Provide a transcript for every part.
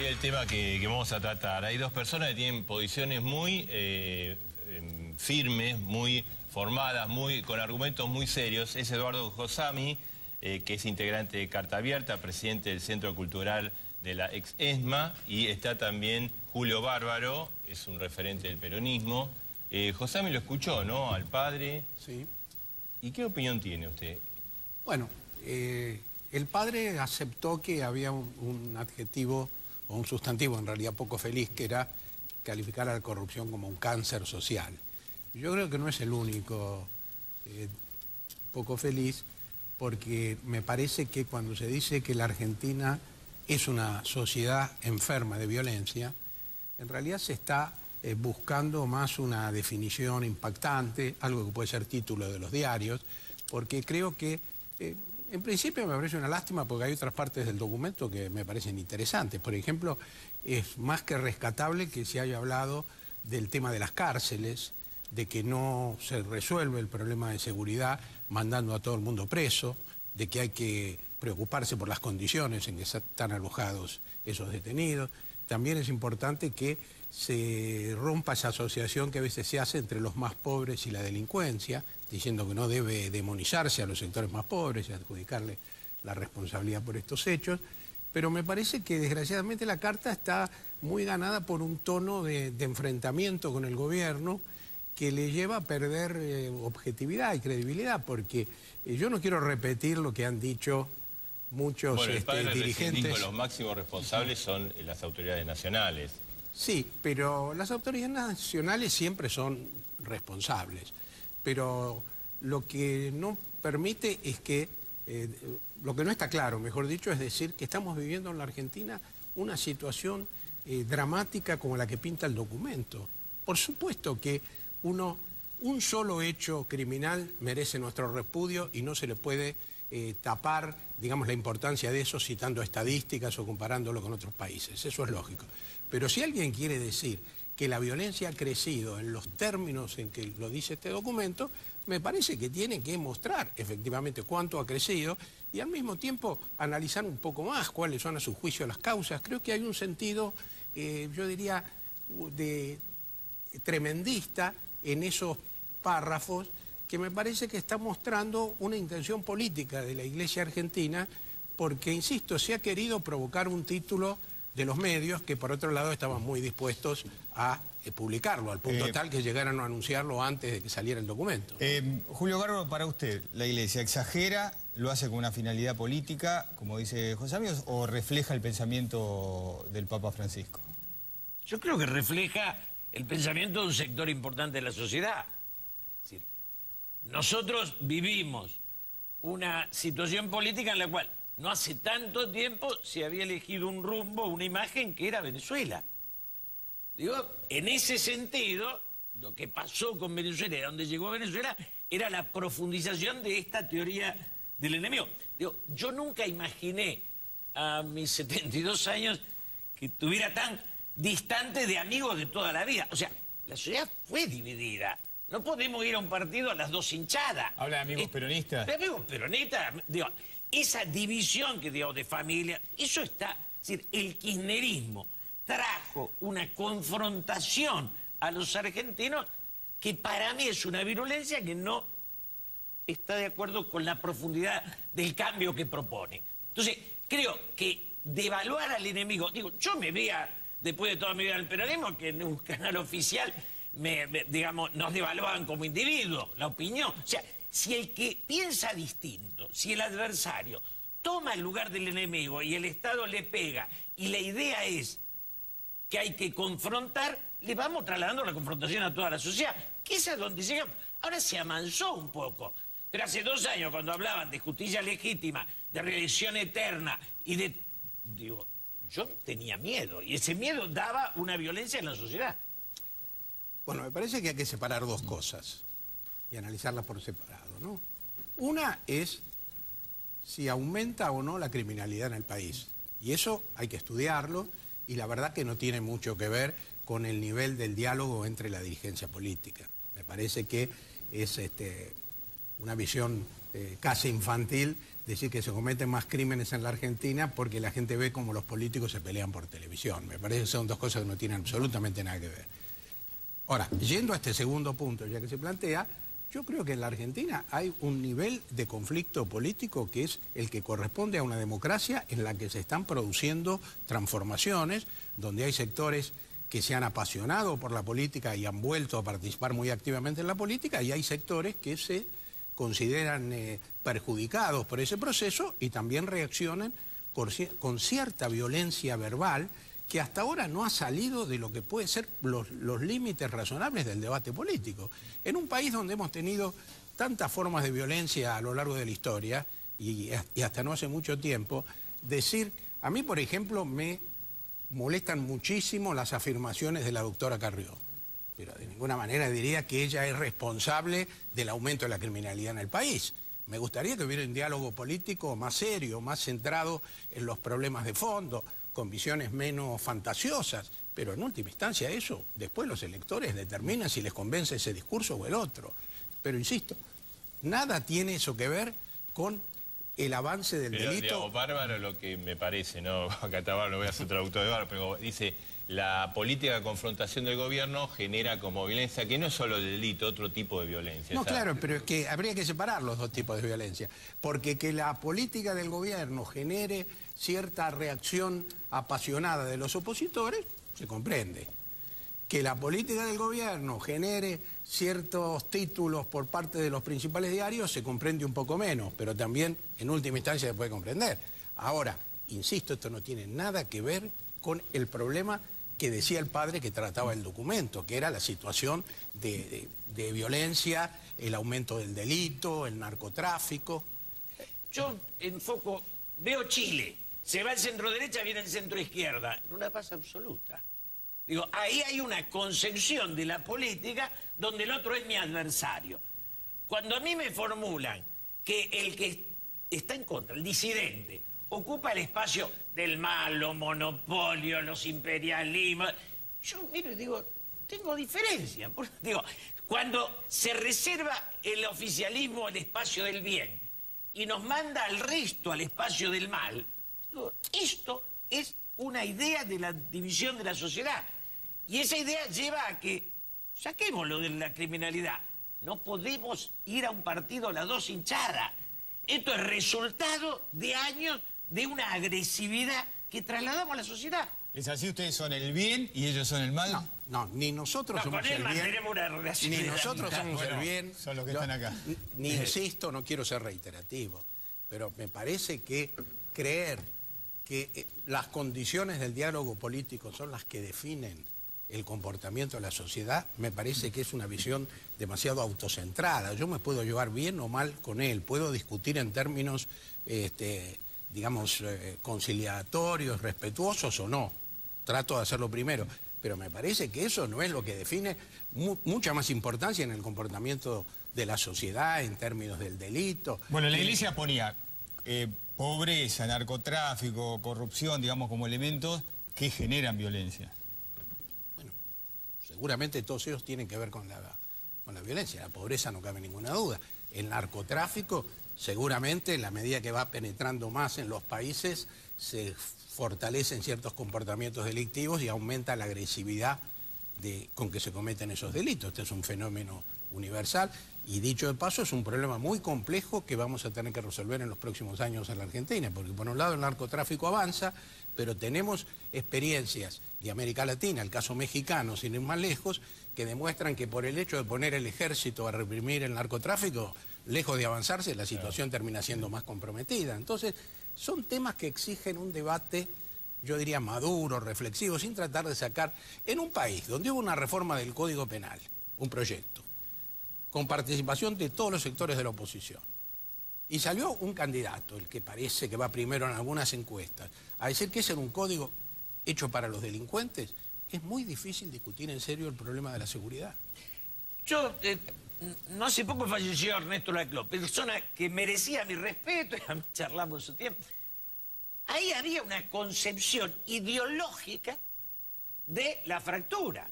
hoy el tema que vamos a tratar. Hay dos personas que tienen posiciones muy firmes, muy formadas, con argumentos muy serios. Es Eduardo Josami, que es integrante de Carta Abierta, presidente del Centro Cultural de la ex-ESMA, y está también Julio Bárbaro, es un referente del peronismo. Josami lo escuchó, ¿no?, al padre. Sí. ¿Y qué opinión tiene usted? Bueno, el padre aceptó que había un adjetivo, o un sustantivo en realidad poco feliz, que era calificar a la corrupción como un cáncer social. Yo creo que no es el único poco feliz, porque me parece que cuando se dice que la Argentina es una sociedad enferma de violencia, en realidad se está buscando más una definición impactante, algo que puede ser título de los diarios, porque creo que en principio me parece una lástima porque hay otras partes del documento que me parecen interesantes. Por ejemplo, es más que rescatable que se haya hablado del tema de las cárceles, de que no se resuelve el problema de seguridad mandando a todo el mundo preso, de que hay que preocuparse por las condiciones en que están alojados esos detenidos. También es importante que se rompa esa asociación que a veces se hace entre los más pobres y la delincuencia, diciendo que no debe demonizarse a los sectores más pobres y adjudicarle la responsabilidad por estos hechos. Pero me parece que desgraciadamente la carta está muy ganada por un tono de enfrentamiento con el gobierno que le lleva a perder objetividad y credibilidad, porque yo no quiero repetir lo que han dicho muchos dirigentes. Dijo, los máximos responsables son las autoridades nacionales. Sí, pero las autoridades nacionales siempre son responsables, pero lo que no permite es que, lo que no está claro, mejor dicho, es decir que estamos viviendo en la Argentina una situación dramática como la que pinta el documento. Por supuesto que un solo hecho criminal merece nuestro repudio y no se le puede tapar, digamos, la importancia de eso citando estadísticas o comparándolo con otros países. Eso es lógico. Pero si alguien quiere decir que la violencia ha crecido en los términos en que lo dice este documento, me parece que tiene que mostrar efectivamente cuánto ha crecido y al mismo tiempo analizar un poco más cuáles son a su juicio las causas. Creo que hay un sentido, yo diría, tremendista en esos párrafos que me parece que está mostrando una intención política de la Iglesia argentina porque, insisto, se ha querido provocar un título de los medios que por otro lado estaban muy dispuestos a publicarlo, al punto tal que llegaron a anunciarlo antes de que saliera el documento. Julio Bárbaro, para usted, ¿la Iglesia exagera, lo hace con una finalidad política, como dice José Amigos, o refleja el pensamiento del Papa Francisco? Yo creo que refleja el pensamiento de un sector importante de la sociedad. Es decir, nosotros vivimos una situación política en la cual no hace tanto tiempo se había elegido un rumbo, una imagen que era Venezuela. Digo, en ese sentido, lo que pasó con Venezuela y a donde llegó Venezuela era la profundización de esta teoría del enemigo. Digo, yo nunca imaginé a mis 72 años que estuviera tan distante de amigos de toda la vida. O sea, la sociedad fue dividida. No podemos ir a un partido a las dos hinchadas. ¿Habla de amigos peronistas? De amigos peronistas, digo, esa división que digo de familia, eso está. Es decir, el kirchnerismo trajo una confrontación a los argentinos que para mí es una virulencia que no está de acuerdo con la profundidad del cambio que propone. Entonces, creo que devaluar al enemigo, digo, yo me veía después de toda mi vida en el peronismo que en un canal oficial digamos, nos devaluaban como individuos, la opinión. O sea, si el que piensa distinto, si el adversario toma el lugar del enemigo y el Estado le pega y la idea es que hay que confrontar, le vamos trasladando la confrontación a toda la sociedad, que es a donde llegamos. Ahora se amansó un poco, pero hace 2 años cuando hablaban de justicia legítima, de reelección eterna y de... Digo, yo tenía miedo y ese miedo daba una violencia en la sociedad. Bueno, me parece que hay que separar dos cosas y analizarlas por separado, ¿no? Una es si aumenta o no la criminalidad en el país. Y eso hay que estudiarlo y la verdad que no tiene mucho que ver con el nivel del diálogo entre la dirigencia política. Me parece que es una visión casi infantil decir que se cometen más crímenes en la Argentina porque la gente ve cómo los políticos se pelean por televisión. Me parece que son dos cosas que no tienen absolutamente nada que ver. Ahora, yendo a este segundo punto, ya que se plantea, yo creo que en la Argentina hay un nivel de conflicto político que es el que corresponde a una democracia en la que se están produciendo transformaciones, donde hay sectores que se han apasionado por la política y han vuelto a participar muy activamente en la política, y hay sectores que se consideran perjudicados por ese proceso y también reaccionan con cierta violencia verbal que hasta ahora no ha salido de lo que pueden ser los límites razonables del debate político. En un país donde hemos tenido tantas formas de violencia a lo largo de la historia, y hasta no hace mucho tiempo, decir, a mí por ejemplo me molestan muchísimo las afirmaciones de la doctora Carrió, pero de ninguna manera diría que ella es responsable del aumento de la criminalidad en el país. Me gustaría que hubiera un diálogo político más serio, más centrado en los problemas de fondo, con visiones menos fantasiosas, pero en última instancia eso, después los electores determinan si les convence ese discurso o el otro. Pero insisto, nada tiene eso que ver con el avance del delito. Digamos, Bárbaro, lo que me parece, ¿no? Acá está Bárbaro, no voy a ser traductor de Bárbaro, pero dice, la política de confrontación del gobierno genera como violencia, que no es solo el delito, otro tipo de violencia. No, claro, pero es que habría que separar los dos tipos de violencia, porque que la política del gobierno genere cierta reacción apasionada de los opositores, se comprende. Que la política del gobierno genere ciertos títulos por parte de los principales diarios, se comprende un poco menos, pero también en última instancia se puede comprender. Ahora, insisto, esto no tiene nada que ver con el problema que decía el padre que trataba el documento, que era la situación de violencia, el aumento del delito, el narcotráfico. Yo enfoco, veo Chile, se va el centro derecha, viene el centro izquierda, en una paz absoluta. Digo, ahí hay una concepción de la política donde el otro es mi adversario. Cuando a mí me formulan que el que está en contra, el disidente, ocupa el espacio del mal, los monopolios, los imperialismos, yo miro y digo, tengo diferencia. Digo, cuando se reserva el oficialismo el espacio del bien y nos manda al resto al espacio del mal, digo, esto es una idea de la división de la sociedad. Y esa idea lleva a que, saquemos lo de la criminalidad, no podemos ir a un partido a las dos hinchadas. Esto es resultado de años de una agresividad que trasladamos a la sociedad. ¿Es así? ¿Ustedes son el bien y ellos son el mal? No, ni nosotros somos el bien, una relación ni nosotros somos el bien. Son los que están acá. Ni insisto, no quiero ser reiterativo, pero me parece que creer que las condiciones del diálogo político son las que definen el comportamiento de la sociedad, me parece que es una visión demasiado autocentrada. Yo me puedo llevar bien o mal con él, puedo discutir en términos, digamos, conciliatorios, respetuosos o no. Trato de hacerlo primero, pero me parece que eso no es lo que define mucha más importancia en el comportamiento de la sociedad en términos del delito. Bueno, la Iglesia ponía pobreza, narcotráfico, corrupción, digamos, como elementos que generan violencia. Seguramente todos ellos tienen que ver con la violencia. La pobreza no cabe ninguna duda. El narcotráfico, seguramente, en la medida que va penetrando más en los países, se fortalecen ciertos comportamientos delictivos y aumenta la agresividad con que se cometen esos delitos. Este es un fenómeno universal y, dicho de paso, es un problema muy complejo que vamos a tener que resolver en los próximos años en la Argentina, porque por un lado el narcotráfico avanza, pero tenemos experiencias de América Latina, el caso mexicano, sin ir más lejos, que demuestran que por el hecho de poner el ejército a reprimir el narcotráfico, lejos de avanzarse, la situación termina siendo más comprometida. Entonces, son temas que exigen un debate, yo diría, maduro, reflexivo, sin tratar de sacar, en un país donde hubo una reforma del Código Penal, un proyecto, con participación de todos los sectores de la oposición, y salió un candidato, el que parece que va primero en algunas encuestas, a decir que ese era un código hecho para los delincuentes. Es muy difícil discutir en serio el problema de la seguridad. Yo, no hace poco falleció Ernesto Laclau, persona que merecía mi respeto, y charlamos su tiempo. Ahí había una concepción ideológica de la fractura.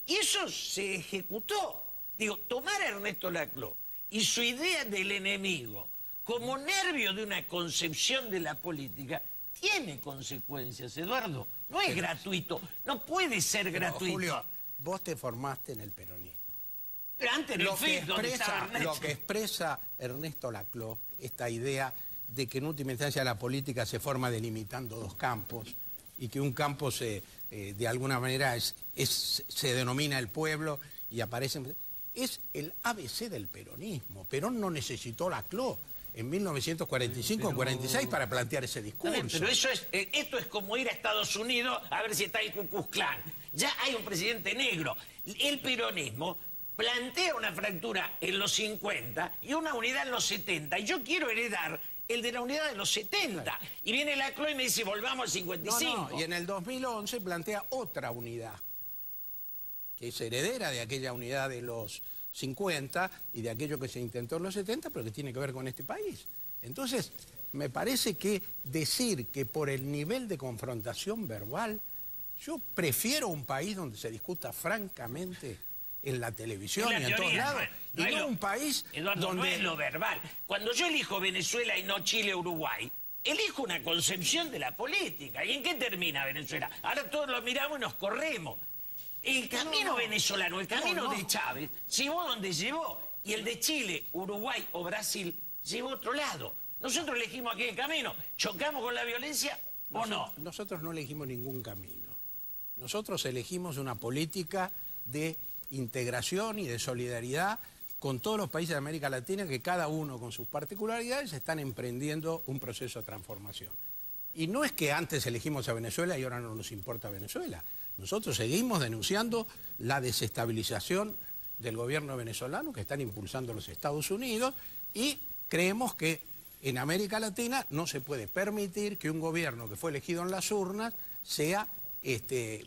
Y eso se ejecutó. Digo, tomar a Ernesto Laclau y su idea del enemigo como nervio de una concepción de la política, tiene consecuencias, Eduardo. No es gratuito, no puede ser gratuito. Julio, vos te formaste en el peronismo. Pero antes Lo que expresa Ernesto Laclau, esta idea de que en última instancia la política se forma delimitando dos campos y que un campo de alguna manera se denomina el pueblo y aparece... Es el ABC del peronismo. Perón no necesitó Laclau en 1945 o 46 para plantear ese discurso. Pero esto es como ir a Estados Unidos a ver si está el Ku Klux Klan. Ya hay un presidente negro. El peronismo plantea una fractura en los 50 y una unidad en los 70. Y yo quiero heredar el de la unidad de los 70. Claro. Y viene Laclau y me dice, volvamos al 55. No, y en el 2011 plantea otra unidad, que es heredera de aquella unidad de los 50 y de aquello que se intentó en los 70, pero que tiene que ver con este país. Entonces, me parece que decir que por el nivel de confrontación verbal, yo prefiero un país donde se discuta francamente en la televisión y en todos lados, y no un país Eduardo, donde... no es lo verbal. Cuando yo elijo Venezuela y no Chile o Uruguay, elijo una concepción de la política. ¿Y en qué termina Venezuela? Ahora todos lo miramos y nos corremos. El camino venezolano, el camino de Chávez, llevó donde llevó. Y el de Chile, Uruguay o Brasil llevó a otro lado. Nosotros elegimos aquel camino. ¿Chocamos con la violencia o no? Nosotros no elegimos ningún camino. Nosotros elegimos una política de integración y de solidaridad con todos los países de América Latina, que cada uno con sus particularidades están emprendiendo un proceso de transformación. Y no es que antes elegimos a Venezuela y ahora no nos importa Venezuela. Nosotros seguimos denunciando la desestabilización del gobierno venezolano que están impulsando los Estados Unidos y creemos que en América Latina no se puede permitir que un gobierno que fue elegido en las urnas sea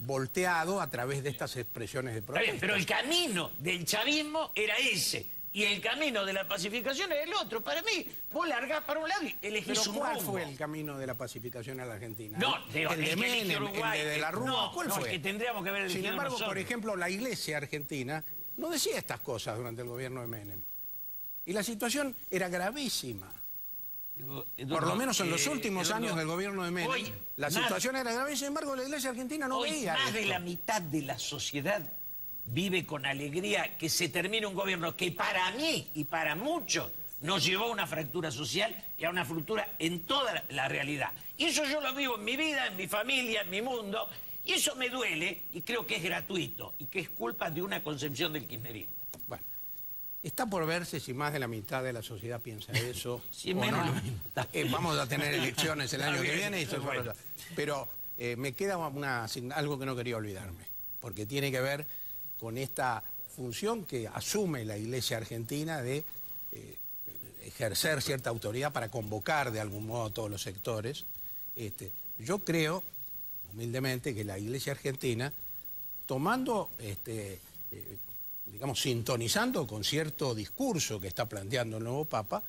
volteado a través de estas expresiones de protesta. Pero el camino del chavismo era ese. Y el camino de la pacificación era el otro. Para mí, vos largás para un lado y elegís un rumbo. ¿Cuál fue el camino de la pacificación a la Argentina? No, el de Menem, el de la Rúa, ¿cuál fue? Es que tendríamos que ver. Sin embargo, por ejemplo, la Iglesia argentina no decía estas cosas durante el gobierno de Menem. Y la situación era gravísima. Por lo menos en los últimos años del gobierno de Menem, la situación era grave. Sin embargo, la Iglesia argentina no veía más esto. de la mitad de la sociedad vive con alegría que se termine un gobierno que para mí y para muchos nos llevó a una fractura social y a una fractura en toda la realidad. Y eso yo lo vivo en mi vida, en mi familia, en mi mundo, y eso me duele y creo que es gratuito y que es culpa de una concepción del kirchnerismo. Bueno, está por verse si más de la mitad de la sociedad piensa eso. Si menos no. Vamos a tener elecciones el año que viene. Pero me queda algo que no quería olvidarme, porque tiene que ver con esta función que asume la Iglesia argentina de ejercer cierta autoridad para convocar de algún modo a todos los sectores. Yo creo, humildemente, que la Iglesia argentina, tomando, digamos, sintonizando con cierto discurso que está planteando el nuevo Papa,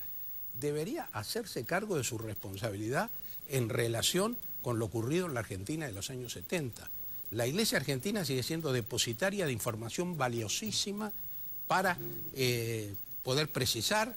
debería hacerse cargo de su responsabilidad en relación con lo ocurrido en la Argentina de los años 70. La Iglesia argentina sigue siendo depositaria de información valiosísima para poder precisar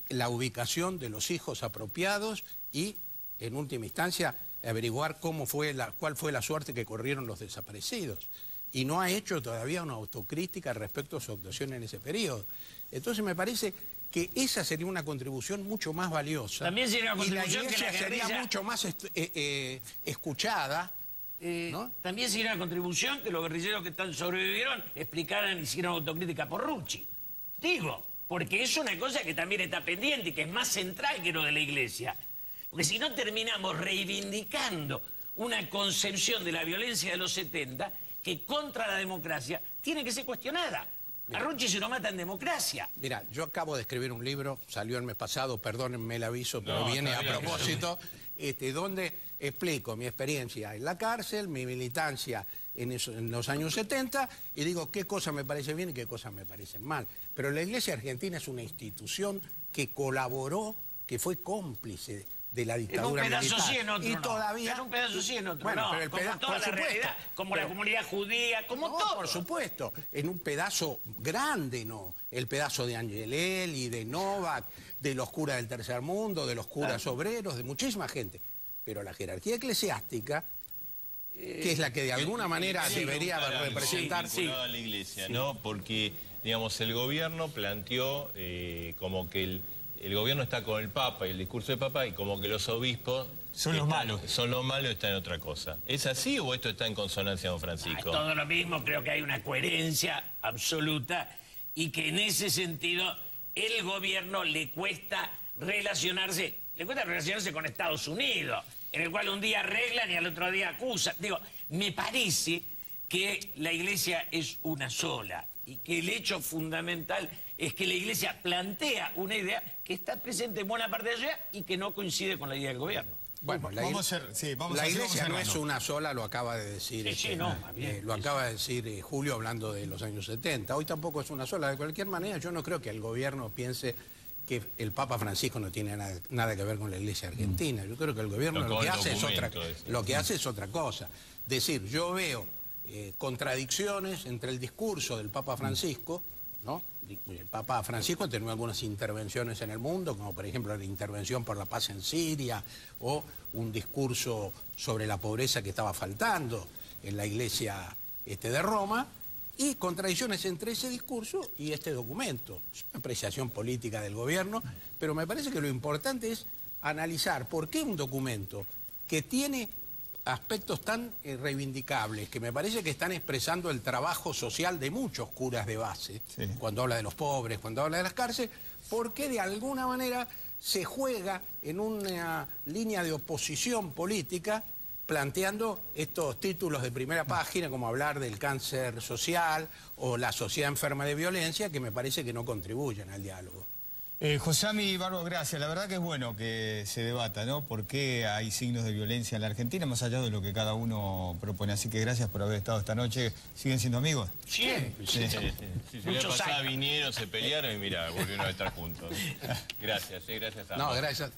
la ubicación de los hijos apropiados y, en última instancia, averiguar cuál fue la suerte que corrieron los desaparecidos. Y no ha hecho todavía una autocrítica respecto a su actuación en ese periodo. Entonces me parece que esa sería una contribución mucho más valiosa. También sería una contribución y la Iglesia sería mucho más escuchada. ¿No? También sería una contribución que los guerrilleros que sobrevivieron explicaran y hicieran autocrítica por Rucci. Digo, porque es una cosa que también está pendiente y que es más central que lo de la Iglesia. Porque si no terminamos reivindicando una concepción de la violencia de los 70 que contra la democracia tiene que ser cuestionada. A Rucci se lo mata en democracia. Mira, yo acabo de escribir un libro, salió el mes pasado, perdónenme el aviso, pero viene a propósito, donde explico mi experiencia en la cárcel, mi militancia en los años 70, y digo qué cosas me parecen bien y qué cosas me parecen mal. Pero la Iglesia argentina es una institución que colaboró, que fue cómplice de la dictadura militar. En un pedazo sí, en otro y no. todavía... En un pedazo sí, en otro bueno, no. Pero como toda la realidad, como la comunidad judía, como todo. Por supuesto, en un pedazo grande no. El pedazo de Angelelli, de Novak, de los curas del tercer mundo, de los curas obreros, de muchísima gente. Pero la jerarquía eclesiástica, que es la que de alguna manera debería representar... vinculado a la iglesia, ¿no? Porque, digamos, el gobierno planteó como que el gobierno está con el Papa y el discurso del Papa, y como que los obispos... Son los malos. Son los malos, están en otra cosa. ¿Es así o esto está en consonancia, don Francisco? Todo lo mismo, creo que hay una coherencia absoluta y que en ese sentido el gobierno le cuesta relacionarse con Estados Unidos, en el cual un día arreglan y al otro día acusan. Digo, me parece que la iglesia es una sola y que el hecho fundamental es que la iglesia plantea una idea que está presente en buena parte de ella y que no coincide con la idea del gobierno. Bueno, la iglesia no es una sola, lo acaba de decir, lo acaba de decir Julio hablando de los años 70. Hoy tampoco es una sola. De cualquier manera, yo no creo que el gobierno piense que el Papa Francisco no tiene nada que ver con la iglesia argentina. Yo creo que el gobierno lo que hace es otra cosa. Decir, yo veo contradicciones entre el discurso del Papa Francisco, ¿no? El Papa Francisco ha tenido algunas intervenciones en el mundo, como por ejemplo la intervención por la paz en Siria, o un discurso sobre la pobreza que estaba faltando en la iglesia de Roma, y contradicciones entre ese discurso y este documento. Es una apreciación política del gobierno, pero me parece que lo importante es analizar por qué un documento que tiene aspectos tan reivindicables, que me parece que están expresando el trabajo social de muchos curas de base, cuando habla de los pobres, cuando habla de las cárceles, porque de alguna manera se juega en una línea de oposición política, planteando estos títulos de primera página, como hablar del cáncer social o la sociedad enferma de violencia, que me parece que no contribuyen al diálogo. Josami Barbo, gracias. La verdad que es bueno que se debata, ¿no? ¿Por qué hay signos de violencia en la Argentina, más allá de lo que cada uno propone? Así que gracias por haber estado esta noche. ¿Siguen siendo amigos? Sí. La pasada vinieron, se pelearon y mira, volvieron a estar juntos. Gracias, gracias a ambos. No, gracias.